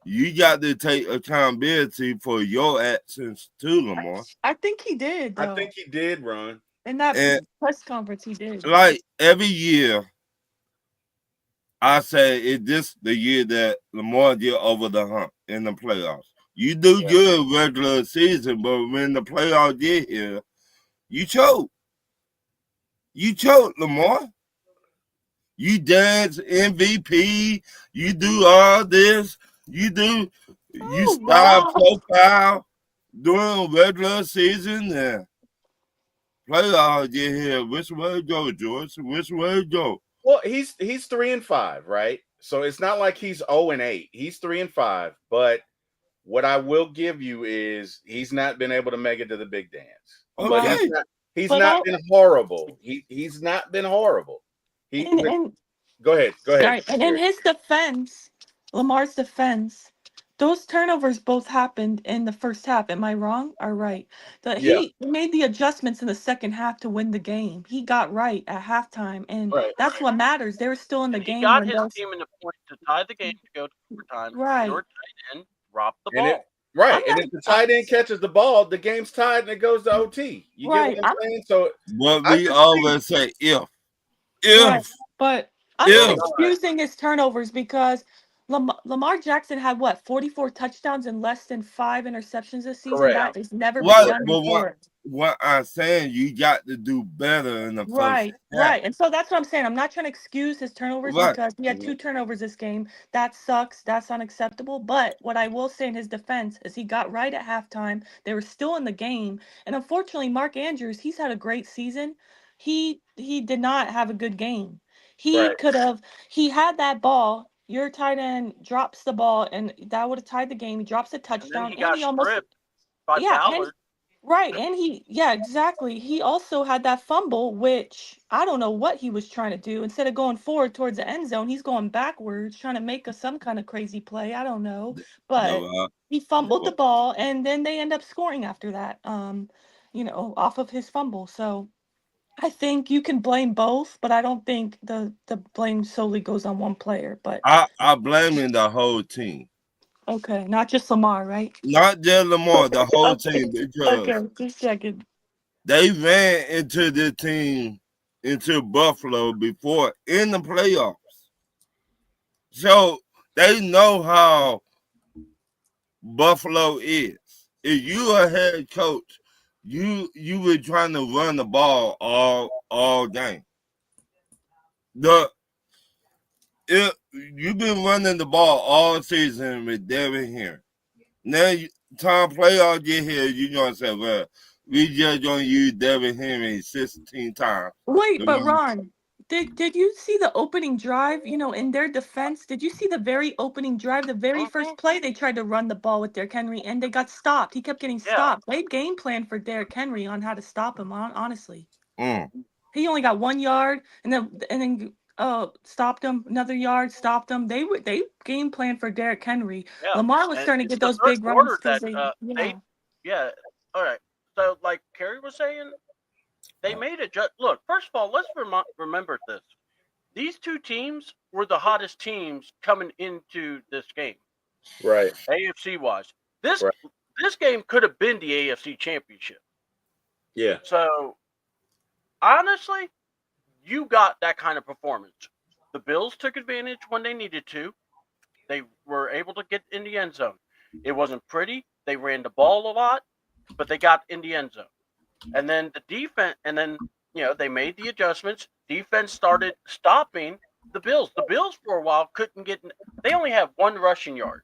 you got to take accountability for your actions too, Lamar. I think he did, though. I think he did, Ron. In that And- press conference, he did. Like every year, I say it's this the year that Lamar get over the hump in the playoffs. You do good regular season, but when the playoffs get here, you choke. You choke, Lamar. You dance MVP. You do all this. You start profile during regular season and playoffs get here. Which way go, George? Which way go? Well, he's 3-5, right? So it's not like he's 0-8. He's 3-5. But what I will give you is he's not been able to make it to the big dance. Okay. But he's not been horrible. He's not been horrible. Go ahead. Sorry. And in his defense, Lamar's defense, those turnovers both happened in the first half. Am I wrong or right? He made the adjustments in the second half to win the game. He got right at halftime, and that's what matters. They were still in the game. He got his team in the point to tie the game to go to overtime. Right. Your tight end dropped the ball. And if the tight end catches the ball, the game's tied and it goes to OT. You get what I'm saying? So what we always say, if. Right. But I'm not excusing his turnovers because Lamar Jackson had 44 touchdowns and less than 5 interceptions this season. Correct. That has never been done before. What I'm saying, you got to do better in the first half. Right. And so that's what I'm saying. I'm not trying to excuse his turnovers because he had 2 turnovers this game. That sucks. That's unacceptable. But what I will say in his defense is he got right at halftime. They were still in the game. And unfortunately, Mark Andrews, he's had a great season. He did not have a good game. He had that ball. Your tight end drops the ball, and that would have tied the game. He drops a touchdown. And he almost stripped by Ballard. Exactly. He also had that fumble, which I don't know what he was trying to do. Instead of going forward towards the end zone, he's going backwards, trying to make some kind of crazy play. I don't know. But he fumbled the ball, and then they end up scoring after that, off of his fumble. So I think you can blame both, but I don't think the blame solely goes on one player. But I blaming the whole team. Okay, not just Lamar, right? Not just Lamar, the whole team. Because just checking. They ran into the team into Buffalo before in the playoffs. So they know how Buffalo is. If you a head coach, you were trying to run the ball all game. You've been running the ball all season with Devin Henry. Now, time playoff get here, you're going to say, well, we just going to use Devin Henry 16 times. Wait, but Ron, did you see the opening drive? In their defense, did you see the very opening drive? The very first play, they tried to run the ball with Derrick Henry, and they got stopped. He kept getting stopped. They game planned for Derrick Henry on how to stop him, honestly. He only got 1 yard, and then stopped him, another yard, stopped him. They game planned for Derrick Henry. Yeah. Lamar was starting to get those big runs because all right. So, like Kerry was saying, they made it. Look, first of all, let's remember this. These two teams were the hottest teams coming into this game. Right. AFC wise. This Right. this game could have been the AFC Championship. Yeah. So honestly, you got that kind of performance. The Bills took advantage when they needed to. They were able to get in the end zone. It wasn't pretty. They ran the ball a lot, but they got in the end zone. And then the defense, and then they made the adjustments. Defense started stopping the Bills. The Bills for a while couldn't get. They only have one rushing yard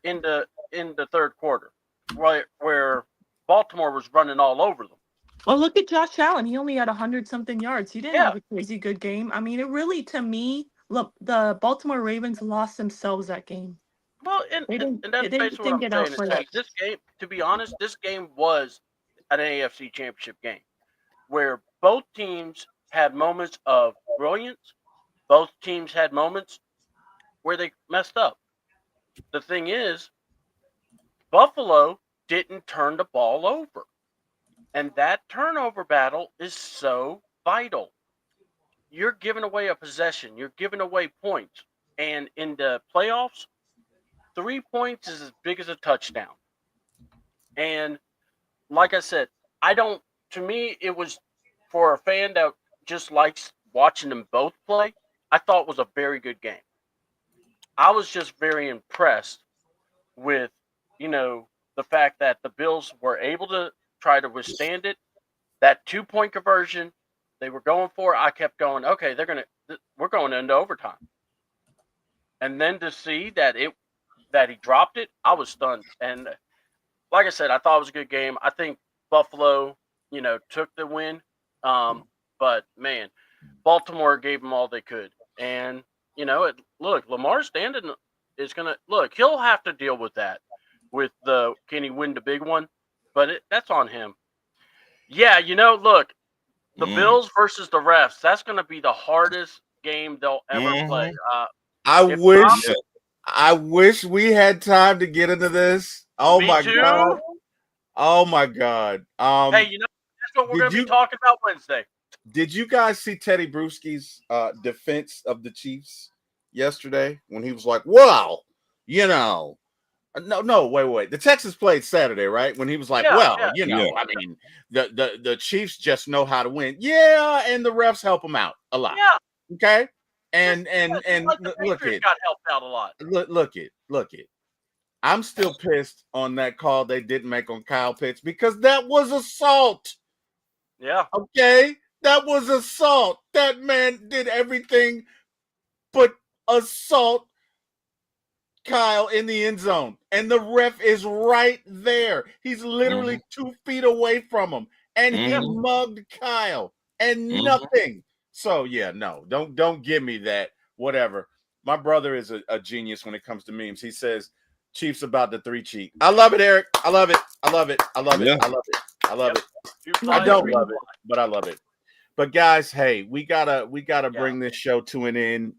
in the third quarter, where Baltimore was running all over them. Well, look at Josh Allen. He only had 100-something yards. He didn't Yeah. have a crazy good game. I mean, it really, to me, look, the Baltimore Ravens lost themselves that game. Well, and that's basically what I'm saying. Is that this game, to be honest, this game was an AFC Championship game where both teams had moments of brilliance. Both teams had moments where they messed up. The thing is, Buffalo didn't turn the ball over. And that turnover battle is so vital. You're giving away a possession. You're giving away points. And in the playoffs, 3 points is as big as a touchdown. And like I said, to me, it was for a fan that just likes watching them both play, I thought it was a very good game. I was just very impressed with, the fact that the Bills were able to try to withstand it. That 2-point conversion they were going for, I kept going, okay, we're going into overtime. And then to see that he dropped it, I was stunned. And like I said, I thought it was a good game. I think Buffalo, took the win. But man, Baltimore gave them all they could. And, look, Lamar Stanton is going to look, he'll have to deal with that can he win the big one? But that's on him. Yeah, look, the Bills versus the refs, that's going to be the hardest game they'll ever play. I wish we had time to get into this. Oh my God. Oh my God. Hey, that's what we're going to be talking about Wednesday. Did you guys see Teddy Bruschi's defense of the Chiefs yesterday when he was like, well, no, wait. The Texans played Saturday, right? When he was like, I mean, the Chiefs just know how to win. Yeah, and the refs help them out a lot. Yeah. Okay. And like the look it. Got helped out a lot. Look it. I'm still pissed on that call they didn't make on Kyle Pitts because that was assault. Yeah. Okay. That was assault. That man did everything but assault Kyle in the end zone. And the ref is right there. He's literally 2 feet away from him. And he mugged Kyle. And nothing. So yeah, no, don't give me that. Whatever. My brother is a genius when it comes to memes. He says Chiefs about the 3 cheat. I love it, Eric. I love it. I love it. I love it. I love it. I love it. I don't love it, but I love it. But guys, hey, we gotta bring this show to an end.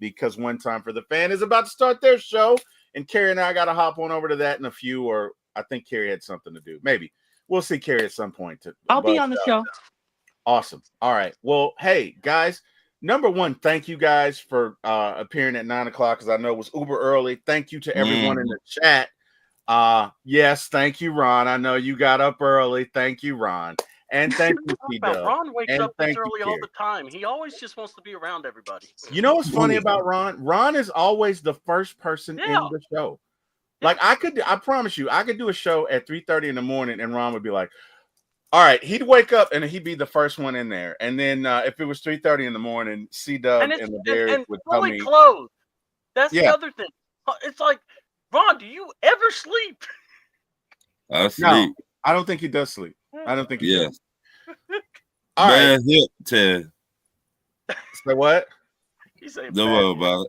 Because One Time for the Fan is about to start their show, and Carrie and I gotta hop on over to that in a few, or I think Carrie had something to do. Maybe we'll see Carrie at some point. I'll be on the show. Awesome. All right. Well, hey guys, number one, thank you guys for appearing at 9 o'clock because I know it was uber early. Thank you to everyone in the chat. Yes, thank you, Ron. I know you got up early. Thank you, Ron. And thank you, T-Dub. Ron wakes up this early all the time. He always just wants to be around everybody. You know what's funny about Ron? Ron is always the first person in the show. Like I promise you, I could do a show at 3:30 in the morning and Ron would be like, all right, he'd wake up and he'd be the first one in there. And then if it was 3:30 in the morning, C-Dub and the Bears would tell me. Clothed. That's the other thing. It's like, Ron, do you ever sleep? I sleep. No, I don't think he does sleep. I don't think he does. All right. Hip, Ted. Say what? Don't worry about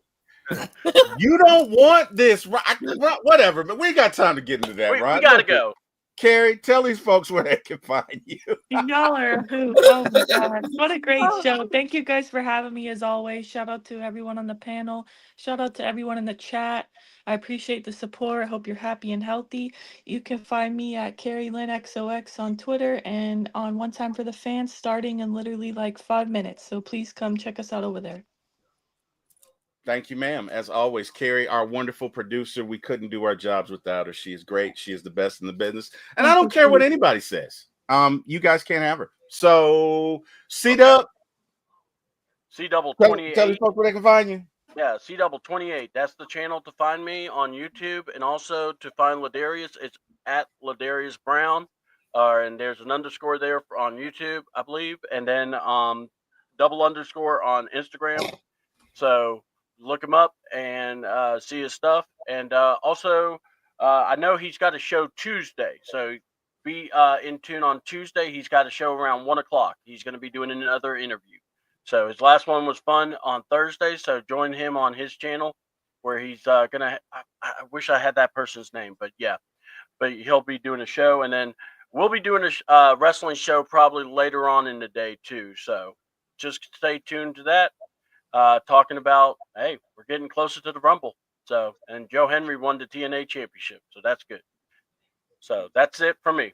it. You don't want this, right? Whatever, but we ain't got time to get into that, right? We gotta go. Carrie, tell these folks where they can find you. Y'all are who? Oh my God. What a great show. Thank you guys for having me as always. Shout out to everyone on the panel. Shout out to everyone in the chat. I appreciate the support. I hope you're happy and healthy. You can find me at Carrie Lynn XOX on Twitter and on One Time for the Fans starting in literally like 5 minutes. So please come check us out over there. Thank you, ma'am. As always, Carrie, our wonderful producer. We couldn't do our jobs without her. She is great. She is the best in the business. And I don't care what anybody says. You guys can't have her. So, C-Dub, C-Double tell 28. these folks where they can find you. Yeah, C-Double 28. That's the channel to find me on YouTube, and also to find Ladarius. It's at Ladarius Brown, and there's an underscore there on YouTube, I believe, and then double underscore on Instagram. So look him up and see his stuff. And also, I know he's got a show Tuesday, so be in tune on Tuesday. He's got a show around 1:00. He's going to be doing another interview. So his last one was fun on Thursday. So join him on his channel where he's gonna. I wish I had that person's name, but yeah, but he'll be doing a show, and then we'll be doing a wrestling show probably later on in the day too. So just stay tuned to that. Talking about, hey, we're getting closer to the Rumble. So, and Joe Henry won the TNA Championship, so that's good. So that's it for me.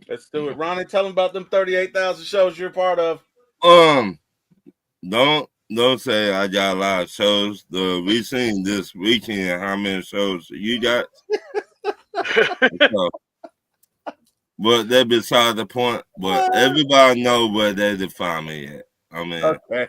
Let's do it. Ronnie, tell them about them 38,000 shows you're a part of. Don't say I got a lot of shows. We seen this weekend how many shows you got. So, but that beside the point. But everybody know where they define me at. I mean, okay.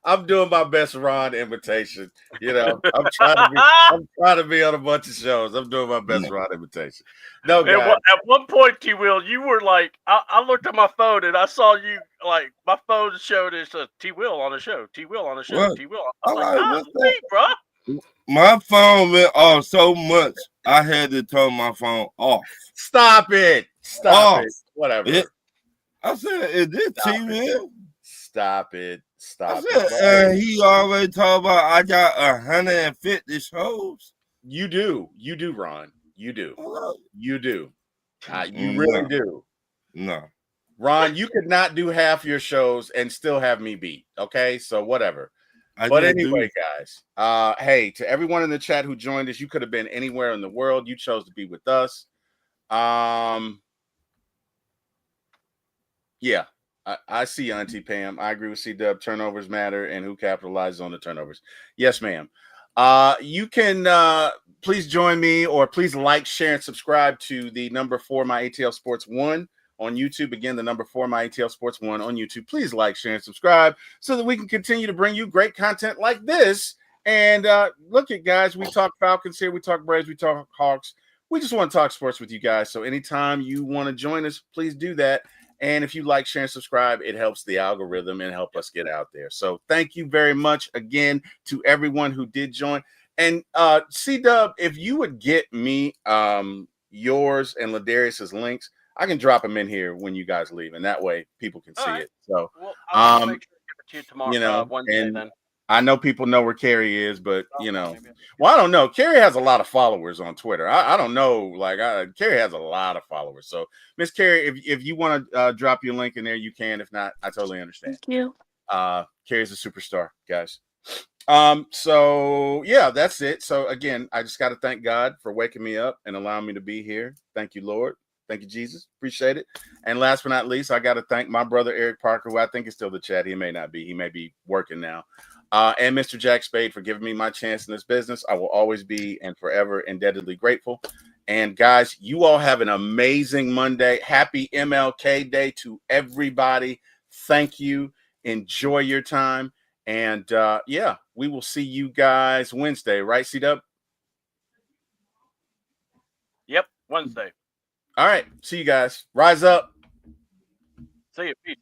I'm doing my best Ron imitation. You know, I'm trying to be on a bunch of shows. I'm doing my best Ron imitation. No, guys. At one point, T. Will, you were like, I looked at my phone and I saw you, like, my phone showed it says T. Will on the show, T. Will on the show, What? T. Will. I was like, bro. My phone went off so much I had to turn my phone off. Stop it. Stop it. Whatever. I said, is this T. Will? Stop it. Stop it. He already talked about I got 150 shows. You do, Ron. You do. You do. You really do. No. Ron, you could not do half your shows and still have me beat. Okay, so whatever. But anyway, guys, hey, to everyone in the chat who joined us, you could have been anywhere in the world. You chose to be with us. Yeah. I see Auntie Pam. I agree with C-Dub. Turnovers matter, and who capitalizes on the turnovers. Yes, ma'am. You can please join me, or please like, share, and subscribe to the number 4 My ATL Sports 1 on YouTube. Again, the number 4 My ATL Sports 1 on YouTube. Please like, share, and subscribe so that we can continue to bring you great content like this. And look at guys, we talk Falcons here, we talk Braves, we talk Hawks. We just want to talk sports with you guys. So anytime you want to join us, please do that. And if you like, share, and subscribe, it helps the algorithm and help us get out there. So thank you very much again to everyone who did join. And C-Dub, if you would get me yours and Ladarius's links, I can drop them in here when you guys leave, and that way people can see it. So I'll make sure to give it to you tomorrow. You know, Wednesday, then. I know people know where Carrie is, but you know, well, I don't know. Carrie has a lot of followers on Twitter. I don't know. Like, Carrie has a lot of followers. So, Miss Carrie, if you want to drop your link in there, you can. If not, I totally understand. Thank you. Carrie's a superstar, guys. So yeah, that's it. So again, I just got to thank God for waking me up and allowing me to be here. Thank you, Lord. Thank you, Jesus. Appreciate it. And last but not least, I got to thank my brother Eric Parker, who I think is still the chat. He may not be. He may be working now. And Mr. Jack Spade for giving me my chance in this business. I will always be and forever indebtedly grateful. And guys, you all have an amazing Monday. Happy MLK Day to everybody. Thank you. Enjoy your time. And yeah, we will see you guys Wednesday, right, C-Dub? Yep, Wednesday. All right. See you guys. Rise up. See you. Peace.